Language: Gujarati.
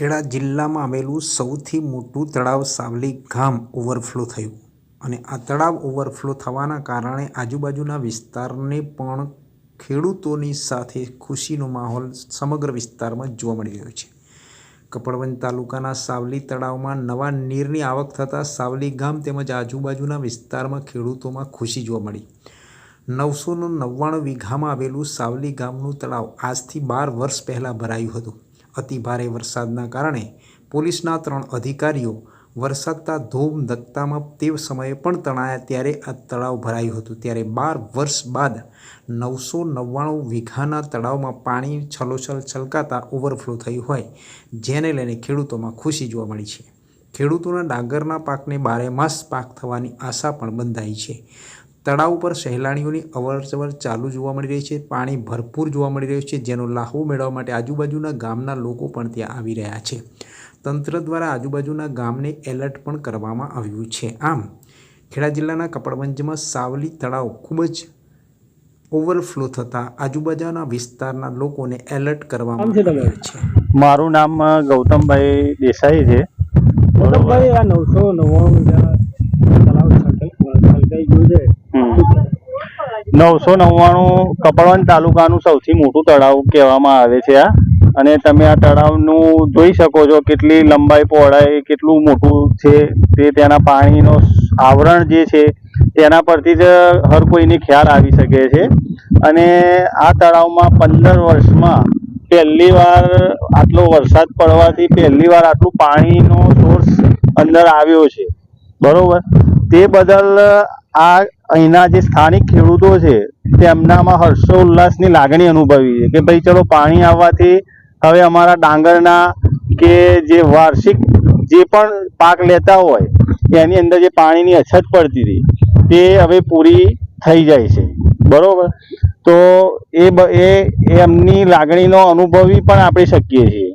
ખેડા જિલ્લામાં આવેલું સૌથી મોટું તળાવ સાવલી ગામ ઓવરફ્લો થયું અને આ તળાવ ઓવરફ્લો થવાના કારણે આજુબાજુના વિસ્તારને પણ ખેડૂતોની સાથે ખુશીનો માહોલ સમગ્ર વિસ્તારમાં જોવા મળી રહ્યો છે। કપડવંજ તાલુકાના સાવલી તળાવમાં નવા નીરની આવક થતાં સાવલી ગામ તેમજ આજુબાજુના વિસ્તારમાં ખેડૂતોમાં ખુશી જોવા મળી। 999 વીઘામાં આવેલું સાવલી ગામનું તળાવ આજથી 12 વર્ષ પહેલાં ભરાયું હતું। અતિ ભારે વરસાદના કારણે પોલીસના 3 અધિકારીઓ વરસાદના ધોમ ધકતામાં તે સમયે પણ તણાયા ત્યારે આ તળાવ ભરાયું હતું। ત્યારે 12 વર્ષ બાદ 999 વીઘાના તળાવમાં પાણી છલોછલ છલકાતા ઓવરફ્લો થયું હોય, જેને લઈને ખેડૂતોમાં ખુશી જોવા મળી છે। ખેડૂતોના ડાંગરના પાકને 12 માસ પાક થવાની આશા પણ બંધાઈ છે। તળાવ પર સહેલાણીઓની અવરજવર ચાલુ જોવા મળી રહી છે। પાણી ભરપૂર જોવા મળી રહ્યું છે, જેનો લાહો મેળવવા માટે આજુબાજુના ગામના લોકો પણ ત્યાં આવી રહ્યા છે। તંત્ર દ્વારા આજુબાજુના ગામને એલર્ટ પણ કરવામાં આવ્યું છે। આમ ખેડા જિલ્લાના કપડવંજમાં સાવલી તળાવ ખૂબ જ ઓવરફ્લો થતાં આજુબાજુના વિસ્તારના લોકોને એલર્ટ કરવામાં આવ્યા છે। મારું નામ ગૌતમભાઈ દેસાઈ છે। ગૌતમભાઈ, આ 999 તળાવ છલકાઈ ગયું છે। 999 કપડવંજ તાલુકાનું સૌથી મોટું તળાવ કહેવામાં આવે છે આ, અને તમે આ તળાવનું જોઈ શકો છો કેટલી લંબાઈ પહોળાઈ કેટલું મોટું છે તે તેના પાણીનો આવરણ જે છે તેના પરથી જ હર કોઈને ખ્યાલ આવી શકે છે। અને આ તળાવમાં 15 વર્ષમાં પહેલી વાર આટલો વરસાદ પડવાથી પહેલી વાર આટલું પાણીનો સોર્સ અંદર આવ્યો છે, બરોબર। તે બદલ આ અહીંના જે સ્થાનિક ખેડૂતો છે તેમનામાં હર્ષોલ્લાસની લાગણી અનુભવી છે કે ભાઈ ચલો પાણી આવવાથી હવે અમારા ડાંગરના કે જે વાર્ષિક જે પણ પાક લેતા હોય એની અંદર જે પાણીની અછત પડતી હતી તે હવે પૂરી થઈ જાય છે, બરોબર। તો એમની લાગણીનો અનુભવી પણ આપણે શકીએ છીએ।